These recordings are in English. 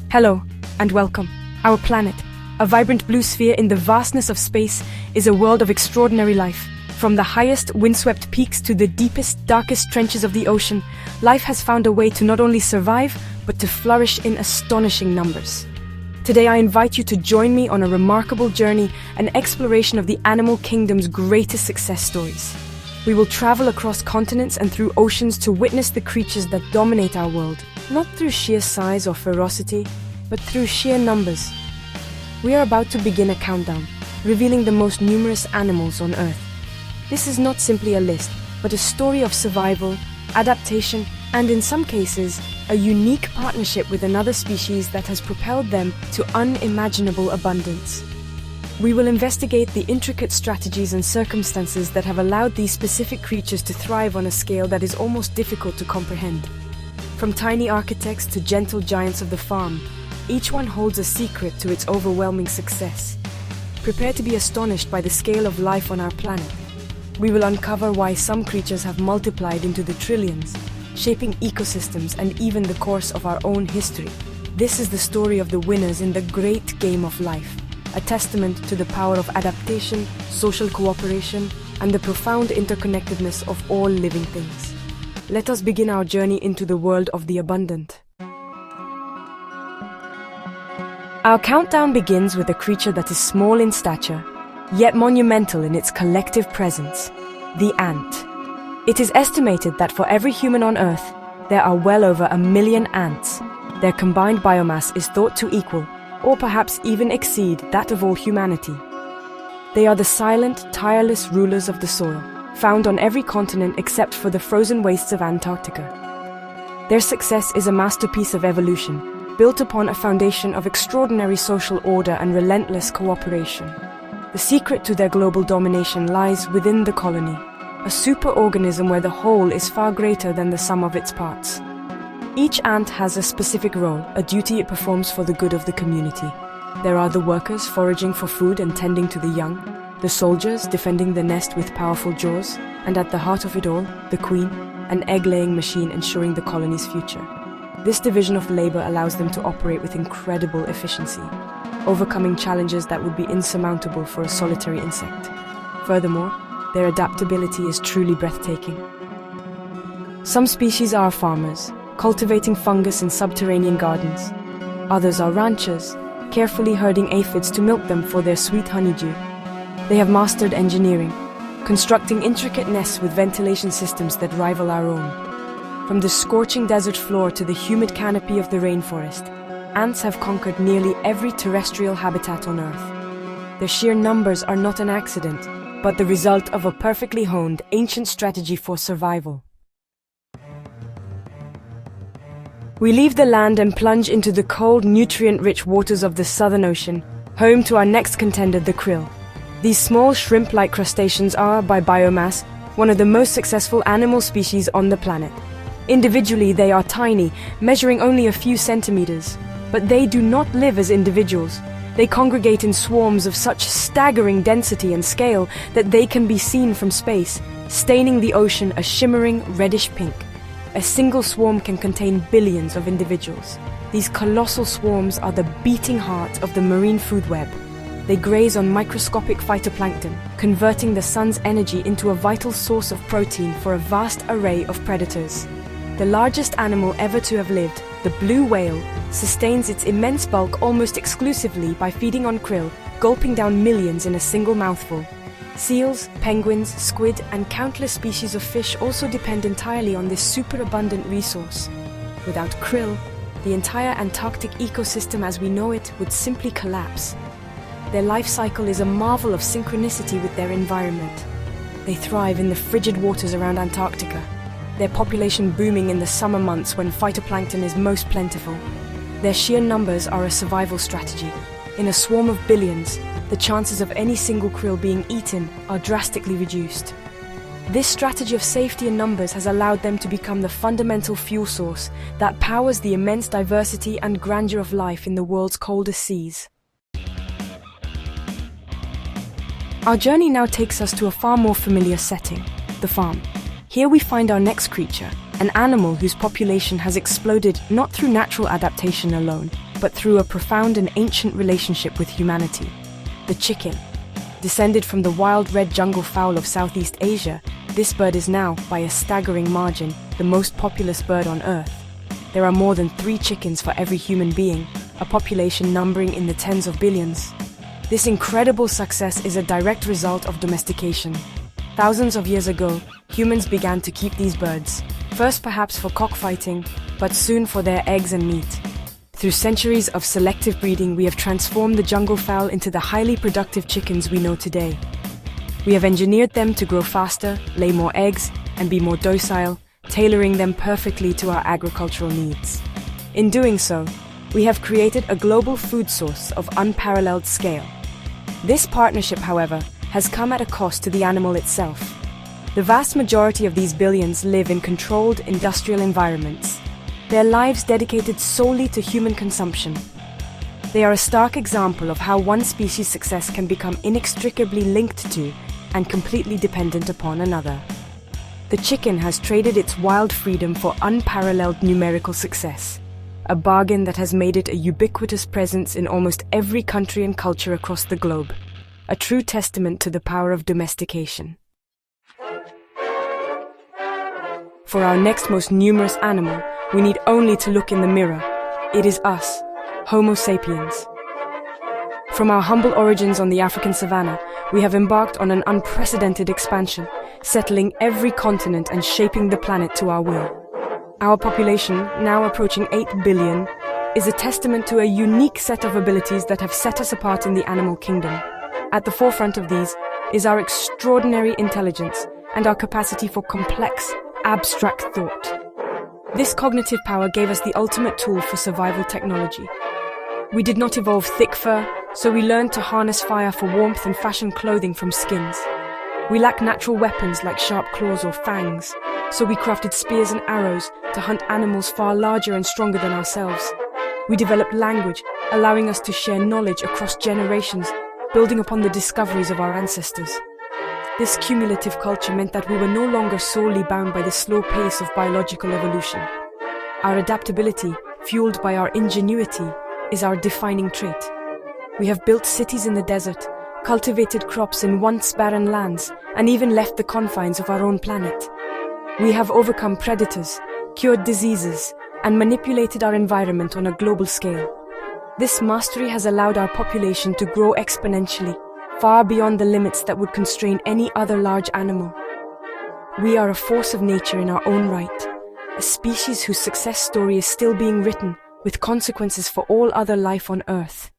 Hello, and welcome. Our planet, a vibrant blue sphere in the vastness of space, is a world of extraordinary life. From the highest windswept peaks to the deepest, darkest trenches of the ocean, life has found a way to not only survive, but to flourish in astonishing numbers. Today I invite you to join me on a remarkable journey, an exploration of the animal kingdom's greatest success stories. We will travel across continents and through oceans to witness the creatures that dominate our world, not through sheer size or ferocity, but through sheer numbers. We are about to begin a countdown, revealing the most numerous animals on Earth. This is not simply a list, but a story of survival, adaptation, and in some cases, a unique partnership with another species that has propelled them to unimaginable abundance. We will investigate the intricate strategies and circumstances that have allowed these specific creatures to thrive on a scale that is almost difficult to comprehend. From tiny architects to gentle giants of the farm, each one holds a secret to its overwhelming success. Prepare to be astonished by the scale of life on our planet. We will uncover why some creatures have multiplied into the trillions, shaping ecosystems and even the course of our own history. This is the story of the winners in the great game of life, a testament to the power of adaptation, social cooperation, and the profound interconnectedness of all living things. Let us begin our journey into the world of the abundant. Our countdown begins with a creature that is small in stature, yet monumental in its collective presence, the ant. It is estimated that for every human on Earth, there are well over 1 million ants. Their combined biomass is thought to equal, or perhaps even exceed, that of all humanity. They are the silent, tireless rulers of the soil, found on every continent except for the frozen wastes of Antarctica. Their success is a masterpiece of evolution, built upon a foundation of extraordinary social order and relentless cooperation. The secret to their global domination lies within the colony, a superorganism where the whole is far greater than the sum of its parts. Each ant has a specific role, a duty it performs for the good of the community. There are the workers foraging for food and tending to the young, the soldiers defending the nest with powerful jaws, and at the heart of it all, the queen, an egg-laying machine ensuring the colony's future. This division of labor allows them to operate with incredible efficiency, overcoming challenges that would be insurmountable for a solitary insect. Furthermore, their adaptability is truly breathtaking. Some species are farmers, cultivating fungus in subterranean gardens. Others are ranchers, carefully herding aphids to milk them for their sweet honeydew. They have mastered engineering, constructing intricate nests with ventilation systems that rival our own. From the scorching desert floor to the humid canopy of the rainforest, ants have conquered nearly every terrestrial habitat on Earth. Their sheer numbers are not an accident, but the result of a perfectly honed, ancient strategy for survival. We leave the land and plunge into the cold, nutrient-rich waters of the Southern Ocean, home to our next contender, the krill. These small shrimp-like crustaceans are, by biomass, one of the most successful animal species on the planet. Individually, they are tiny, measuring only a few centimeters. But they do not live as individuals. They congregate in swarms of such staggering density and scale that they can be seen from space, staining the ocean a shimmering reddish pink. A single swarm can contain billions of individuals. These colossal swarms are the beating heart of the marine food web. They graze on microscopic phytoplankton, converting the sun's energy into a vital source of protein for a vast array of predators. The largest animal ever to have lived, the blue whale, sustains its immense bulk almost exclusively by feeding on krill, gulping down millions in a single mouthful. Seals, penguins, squid, and countless species of fish also depend entirely on this superabundant resource. Without krill, the entire Antarctic ecosystem as we know it would simply collapse. Their life cycle is a marvel of synchronicity with their environment. They thrive in the frigid waters around Antarctica, their population booming in the summer months when phytoplankton is most plentiful. Their sheer numbers are a survival strategy. In a swarm of billions, the chances of any single krill being eaten are drastically reduced. This strategy of safety in numbers has allowed them to become the fundamental fuel source that powers the immense diversity and grandeur of life in the world's coldest seas. Our journey now takes us to a far more familiar setting, the farm. Here we find our next creature, an animal whose population has exploded not through natural adaptation alone, but through a profound and ancient relationship with humanity. The chicken. Descended from the wild red jungle fowl of Southeast Asia, this bird is now, by a staggering margin, the most populous bird on Earth. There are more than 3 chickens for every human being, a population numbering in the tens of billions. This incredible success is a direct result of domestication. Thousands of years ago, humans began to keep these birds, first perhaps for cockfighting, but soon for their eggs and meat. Through centuries of selective breeding, we have transformed the jungle fowl into the highly productive chickens we know today. We have engineered them to grow faster, lay more eggs, and be more docile, tailoring them perfectly to our agricultural needs. In doing so, we have created a global food source of unparalleled scale. This partnership, however, has come at a cost to the animal itself. The vast majority of these billions live in controlled industrial environments, their lives dedicated solely to human consumption. They are a stark example of how one species' success can become inextricably linked to and completely dependent upon another. The chicken has traded its wild freedom for unparalleled numerical success, a bargain that has made it a ubiquitous presence in almost every country and culture across the globe, a true testament to the power of domestication. For our next most numerous animal, we need only to look in the mirror. It is us, Homo sapiens. From our humble origins on the African savanna, we have embarked on an unprecedented expansion, settling every continent and shaping the planet to our will. Our population, now approaching 8 billion, is a testament to a unique set of abilities that have set us apart in the animal kingdom. At the forefront of these is our extraordinary intelligence and our capacity for complex, abstract thought. This cognitive power gave us the ultimate tool for survival technology. We did not evolve thick fur, so we learned to harness fire for warmth and fashion clothing from skins. We lack natural weapons like sharp claws or fangs, so we crafted spears and arrows to hunt animals far larger and stronger than ourselves. We developed language, allowing us to share knowledge across generations, building upon the discoveries of our ancestors. This cumulative culture meant that we were no longer solely bound by the slow pace of biological evolution. Our adaptability, fueled by our ingenuity, is our defining trait. We have built cities in the desert, cultivated crops in once barren lands, and even left the confines of our own planet. We have overcome predators, cured diseases, and manipulated our environment on a global scale. This mastery has allowed our population to grow exponentially, far beyond the limits that would constrain any other large animal. We are a force of nature in our own right, a species whose success story is still being written, with consequences for all other life on Earth.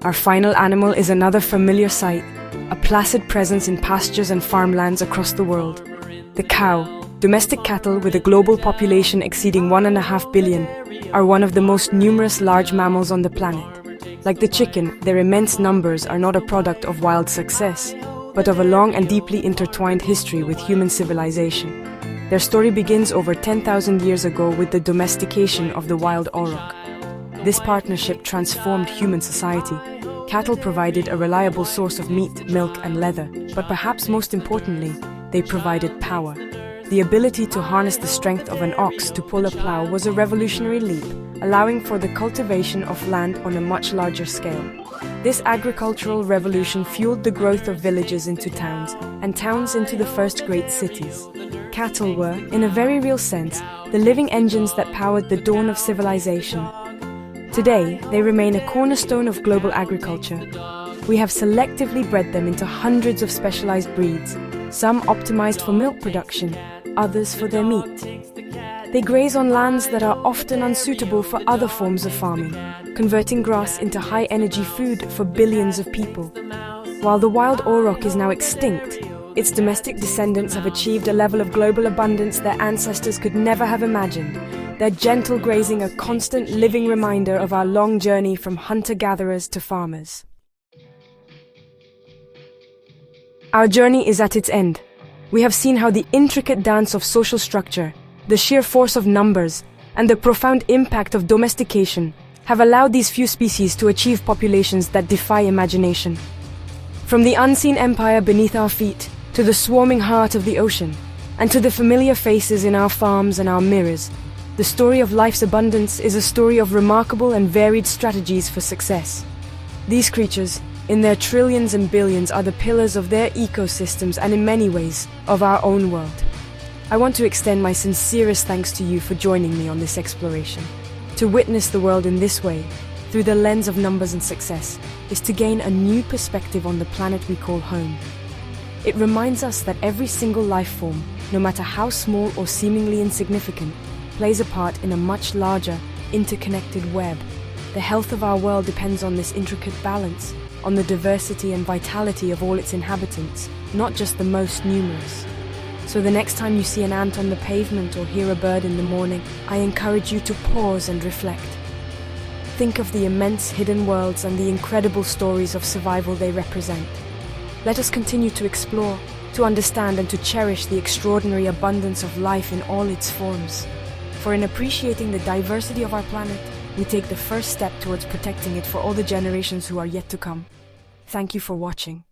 Our final animal is another familiar sight, a placid presence in pastures and farmlands across the world. The cow, domestic cattle with a global population exceeding 1.5 billion, are one of the most numerous large mammals on the planet. Like the chicken, their immense numbers are not a product of wild success, but of a long and deeply intertwined history with human civilization. Their story begins over 10,000 years ago with the domestication of the wild auroch. This partnership transformed human society. Cattle provided a reliable source of meat, milk, and leather, but perhaps most importantly, they provided power. The ability to harness the strength of an ox to pull a plow was a revolutionary leap, allowing for the cultivation of land on a much larger scale. This agricultural revolution fueled the growth of villages into towns, and towns into the first great cities. Cattle were, in a very real sense, the living engines that powered the dawn of civilization. Today, they remain a cornerstone of global agriculture. We have selectively bred them into hundreds of specialized breeds, some optimized for milk production, others for their meat. They graze on lands that are often unsuitable for other forms of farming, converting grass into high-energy food for billions of people. While the wild auroch is now extinct, its domestic descendants have achieved a level of global abundance their ancestors could never have imagined, their gentle grazing a constant living reminder of our long journey from hunter-gatherers to farmers. Our journey is at its end. We have seen how the intricate dance of social structure, the sheer force of numbers, and the profound impact of domestication have allowed these few species to achieve populations that defy imagination. From the unseen empire beneath our feet, to the swarming heart of the ocean, and to the familiar faces in our farms and our mirrors, The story of life's abundance is a story of remarkable and varied strategies for success. These creatures, in their trillions and billions, are the pillars of their ecosystems and in many ways, of our own world. I want to extend my sincerest thanks to you for joining me on this exploration. To witness the world in this way, through the lens of numbers and success, is to gain a new perspective on the planet we call home. It reminds us that every single life form, no matter how small or seemingly insignificant, plays a part in a much larger, interconnected web. The health of our world depends on this intricate balance, on the diversity and vitality of all its inhabitants, not just the most numerous. So the next time you see an ant on the pavement or hear a bird in the morning, I encourage you to pause and reflect. Think of the immense hidden worlds and the incredible stories of survival they represent. Let us continue to explore, to understand and to cherish the extraordinary abundance of life in all its forms. For in appreciating the diversity of our planet, we take the first step towards protecting it for all the generations who are yet to come. Thank you for watching.